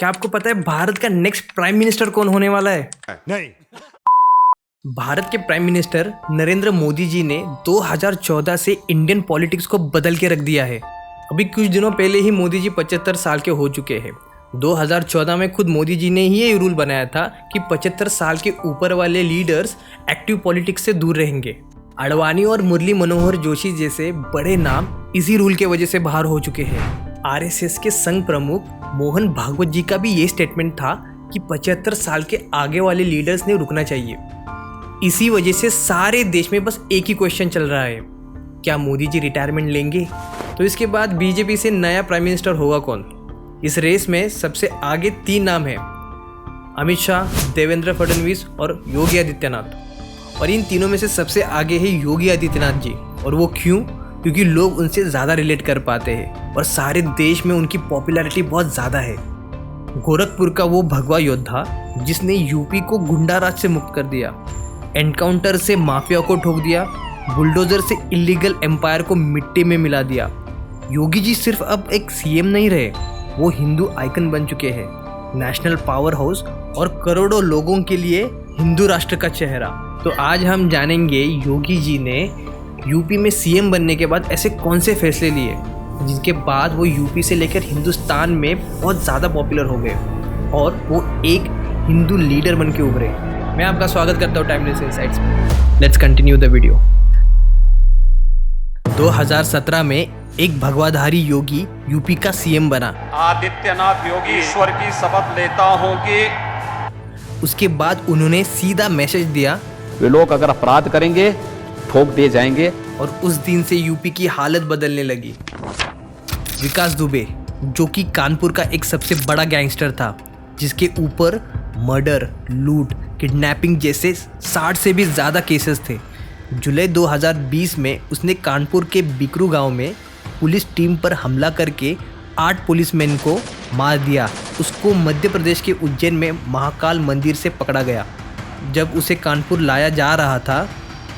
क्या आपको पता है भारत का नेक्स्ट प्राइम मिनिस्टर कौन होने वाला है? नहीं। भारत के प्राइम मिनिस्टर नरेंद्र मोदी जी ने 2014 से इंडियन पॉलिटिक्स को बदल के रख दिया है। अभी कुछ दिनों पहले ही मोदी जी 75 साल के हो चुके हैं। 2014 में खुद मोदी जी ने ही ये रूल बनाया था कि 75 साल के ऊपर वाले लीडर्स एक्टिव पॉलिटिक्स से दूर रहेंगे। आडवाणी और मुरली मनोहर जोशी जैसे बड़े नाम इसी रूल के वजह से बाहर हो चुके हैं। आरएसएस के संघ प्रमुख मोहन भागवत जी का भी ये स्टेटमेंट था कि 75 साल के आगे वाले लीडर्स ने रुकना चाहिए। इसी वजह से सारे देश में बस एक ही क्वेश्चन चल रहा है, क्या मोदी जी रिटायरमेंट लेंगे? तो इसके बाद बीजेपी से नया प्राइम मिनिस्टर होगा कौन? इस रेस में सबसे आगे 3 नाम हैं, अमित शाह, देवेंद्र फडणवीस और योगी आदित्यनाथ। और इन तीनों में से सबसे आगे है योगी आदित्यनाथ जी। और वो क्यों? क्योंकि लोग उनसे ज़्यादा रिलेट कर पाते हैं और सारे देश में उनकी पॉपुलैरिटी बहुत ज़्यादा है। गोरखपुर का वो भगवा योद्धा जिसने यूपी को गुंडा राज से मुक्त कर दिया, एनकाउंटर से माफिया को ठोक दिया, बुलडोजर से इलीगल एम्पायर को मिट्टी में मिला दिया। योगी जी सिर्फ अब एक सीएम नहीं रहे, वो हिंदू आइकन बन चुके हैं, नेशनल पावर हाउस और करोड़ों लोगों के लिए हिंदू राष्ट्र का चेहरा। तो आज हम जानेंगे योगी जी ने यूपी में सीएम बनने के बाद ऐसे कौन से फैसले लिए जिनके बाद वो यूपी से लेकर हिंदुस्तान में बहुत ज़्यादा पॉपुलर हो गए और वो एक हिंदू लीडर बन के उभरे। मैं आपका स्वागत करता हूँ टाइमलेस इनसाइट्स में। Let's continue the video. 2017 में एक भगवाधारी योगी यूपी का सीएम बना। आदित्यनाथ योगी ईश्वर की शपथ लेता हूँ कि उसके बाद उन्होंने सीधा मैसेज दिया, वे लोग अगर अपराध करेंगे ठोक दिए जाएंगे। और उस दिन से यूपी की हालत बदलने लगी। विकास दुबे जो कि कानपुर का एक सबसे बड़ा गैंगस्टर था, जिसके ऊपर मर्डर, लूट, किडनैपिंग जैसे 60 से भी ज़्यादा केसेस थे। जुलाई 2020 में उसने कानपुर के बिकरू गांव में पुलिस टीम पर हमला करके 8 पुलिसमैन को मार दिया। उसको मध्य प्रदेश के उज्जैन में महाकाल मंदिर से पकड़ा गया। जब उसे कानपुर लाया जा रहा था,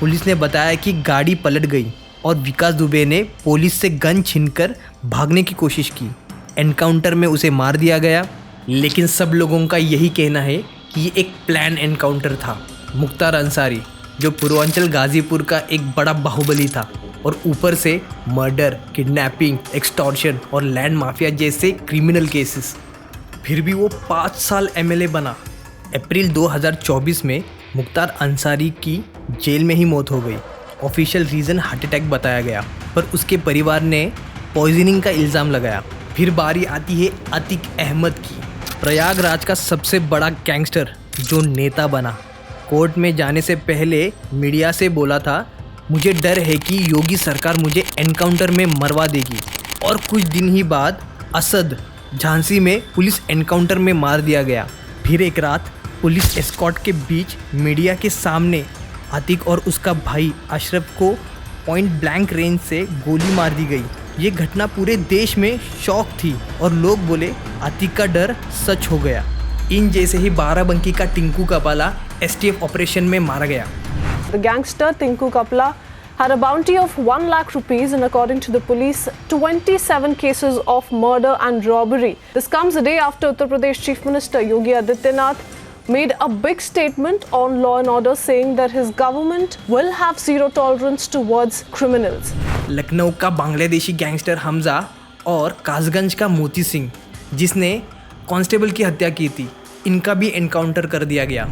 पुलिस ने बताया कि गाड़ी पलट गई और विकास दुबे ने पुलिस से गन छीनकर भागने की कोशिश की। एनकाउंटर में उसे मार दिया गया, लेकिन सब लोगों का यही कहना है कि ये एक प्लान एनकाउंटर था। मुख्तार अंसारी जो पूर्वांचल गाजीपुर का एक बड़ा बाहुबली था और ऊपर से मर्डर, किडनैपिंग, एक्सटॉर्शन और लैंड माफिया जैसे क्रिमिनल केसेस। फिर भी वो 5 साल एमएलए बना। अप्रैल 2024 में मुख्तार अंसारी की जेल में ही मौत हो गई। ऑफिशियल रीज़न हार्ट अटैक बताया गया, पर उसके परिवार ने पॉइजनिंग का इल्ज़ाम लगाया। फिर बारी आती है अतीक अहमद की, प्रयागराज का सबसे बड़ा गैंगस्टर जो नेता बना। कोर्ट में जाने से पहले मीडिया से बोला था, मुझे डर है कि योगी सरकार मुझे एनकाउंटर में मरवा देगी। और कुछ दिन ही बाद असद झांसी में पुलिस एनकाउंटर में मार दिया गया। फिर एक रात पुलिस एस्कॉर्ट के बीच मीडिया के सामने अतीक और उसका भाई अशरफ को पॉइंट ब्लैंक रेंज से गोली मार दी गई। ये घटना पूरे देश में शॉक थी और लोग बोले अतीक का डर सच हो गया। इन जैसे ही बाराबंकी का टिंकू कपाला एसटीएफ ऑपरेशन में मारा गया। The gangster Tinku Kapla had a bounty of 1 lakh rupees and according to the police, 27 cases of murder and robbery. This comes a day after Uttar Pradesh Chief Minister Yogi Adityanath made a big statement on law and order saying that his government will have zero tolerance towards criminals. Lucknow का Bangladeshi gangster Hamza और कासगंज का मोती सिंह जिसने constable की हत्या की थी, इनका भी एनकाउंटर कर दिया गया।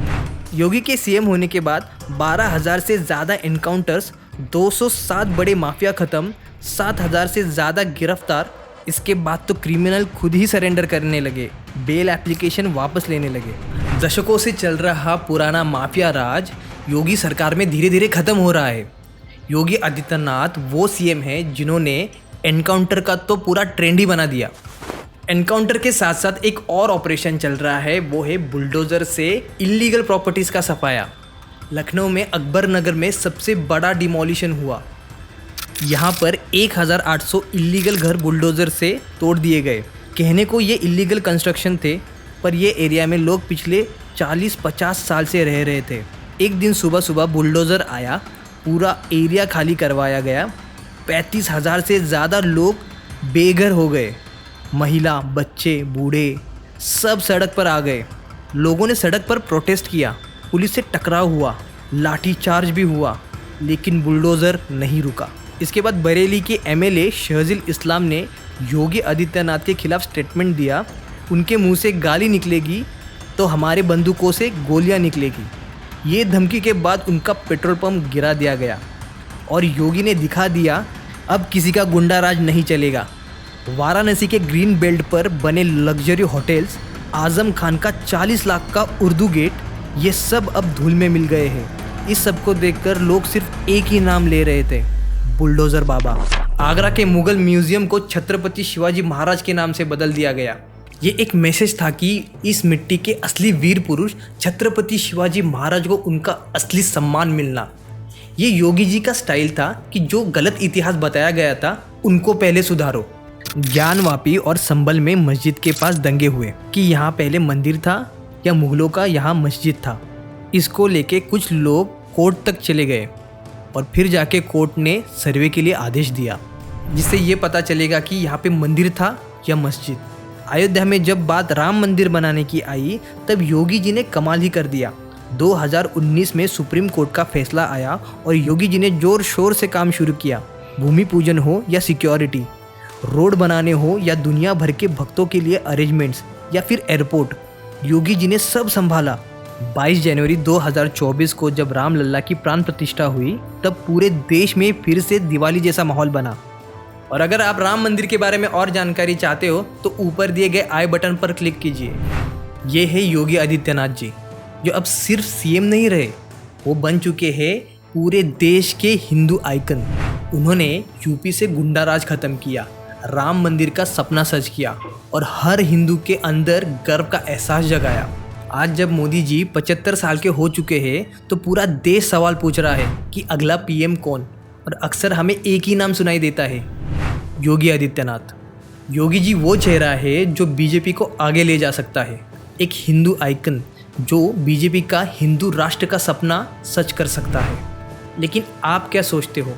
योगी के सीएम होने के बाद 12,000 से ज़्यादा एनकाउंटर्स, 207 बड़े माफिया ख़त्म, 7,000 से ज़्यादा गिरफ्तार। इसके बाद तो क्रिमिनल खुद ही सरेंडर करने लगे, बेल एप्लीकेशन वापस लेने लगे। दशकों से चल रहा पुराना माफिया राज योगी सरकार में धीरे धीरे ख़त्म हो रहा है। योगी आदित्यनाथ वो सीएम हैं जिन्होंने एनकाउंटर का तो पूरा ट्रेंड ही बना दिया। एनकाउंटर के साथ साथ एक और ऑपरेशन चल रहा है, वो है बुलडोज़र से इलीगल प्रॉपर्टीज़ का सफाया। लखनऊ में अकबर नगर में सबसे बड़ा डिमोलिशन हुआ। यहाँ पर 1,800 इलीगल घर बुलडोज़र से तोड़ दिए गए। कहने को ये इलीगल कंस्ट्रक्शन थे, पर ये एरिया में लोग पिछले 40-50 साल से रह रहे थे। एक दिन सुबह सुबह बुलडोज़र आया, पूरा एरिया खाली करवाया गया। 35,000 से ज़्यादा लोग बेघर हो गए। महिला, बच्चे, बूढ़े सब सड़क पर आ गए। लोगों ने सड़क पर प्रोटेस्ट किया, पुलिस से टकराव हुआ, लाठीचार्ज भी हुआ, लेकिन बुलडोज़र नहीं रुका। इसके बाद बरेली के एमएलए शहजील इस्लाम ने योगी आदित्यनाथ के खिलाफ स्टेटमेंट दिया, उनके मुंह से गाली निकलेगी तो हमारे बंदूकों से गोलियां निकलेगी। ये धमकी के बाद उनका पेट्रोल पंप गिरा दिया गया और योगी ने दिखा दिया अब किसी का गुंडा राज नहीं चलेगा। वाराणसी के ग्रीन बेल्ट पर बने लग्जरी होटल्स, आजम खान का 40 लाख का उर्दू गेट, ये सब अब धूल में मिल गए हैं। इस सब को देखकर लोग सिर्फ एक ही नाम ले रहे थे, बुलडोज़र बाबा। आगरा के मुगल म्यूजियम को छत्रपति शिवाजी महाराज के नाम से बदल दिया गया। ये एक मैसेज था कि इस मिट्टी के असली वीर पुरुष छत्रपति शिवाजी महाराज को उनका असली सम्मान मिलना। ये योगी जी का स्टाइल था कि जो गलत इतिहास बताया गया था उनको पहले सुधारो। ज्ञानवापी और संभल में मस्जिद के पास दंगे हुए कि यहाँ पहले मंदिर था या मुगलों का यहाँ मस्जिद था। इसको लेके कुछ लोग कोर्ट तक चले गए और फिर जाके कोर्ट ने सर्वे के लिए आदेश दिया, जिससे ये पता चलेगा कि यहाँ पे मंदिर था या मस्जिद। अयोध्या में जब बात राम मंदिर बनाने की आई तब योगी जी ने कमाल ही कर दिया। 2019 में सुप्रीम कोर्ट का फैसला आया और योगी जी ने जोर शोर से काम शुरू किया। भूमि पूजन हो या सिक्योरिटी, रोड बनाने हो या दुनिया भर के भक्तों के लिए अरेंजमेंट्स या फिर एयरपोर्ट, योगी जी ने सब संभाला। 22 जनवरी 2024 को जब राम लल्ला की प्राण प्रतिष्ठा हुई तब पूरे देश में फिर से दिवाली जैसा माहौल बना। और अगर आप राम मंदिर के बारे में और जानकारी चाहते हो तो ऊपर दिए गए आई बटन पर क्लिक कीजिए। ये है योगी आदित्यनाथ जी, जो अब सिर्फ सीएम नहीं रहे, वो बन चुके हैं पूरे देश के हिंदू आइकन। उन्होंने यूपी से गुंडा राज खत्म किया, राम मंदिर का सपना सच किया और हर हिंदू के अंदर गर्व का एहसास जगाया। आज जब मोदी जी 75 साल के हो चुके हैं तो पूरा देश सवाल पूछ रहा है कि अगला पीएम कौन, और अक्सर हमें एक ही नाम सुनाई देता है, योगी आदित्यनाथ। योगी जी वो चेहरा है जो बीजेपी को आगे ले जा सकता है, एक हिंदू आइकन जो बीजेपी का हिंदू राष्ट्र का सपना सच कर सकता है। लेकिन आप क्या सोचते हो,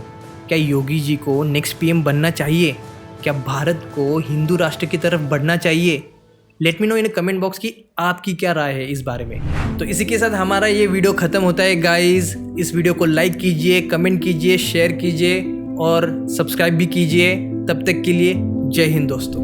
क्या योगी जी को नेक्स्ट पीएम बनना चाहिए? क्या भारत को हिंदू राष्ट्र की तरफ बढ़ना चाहिए? Let me know in comment box की आपकी क्या राय है इस बारे में। तो इसी के साथ हमारा ये वीडियो ख़त्म होता है गाइस। इस वीडियो को लाइक कीजिए, कमेंट कीजिए, शेयर कीजिए और सब्सक्राइब भी कीजिए। तब तक के लिए जय हिंद दोस्तों।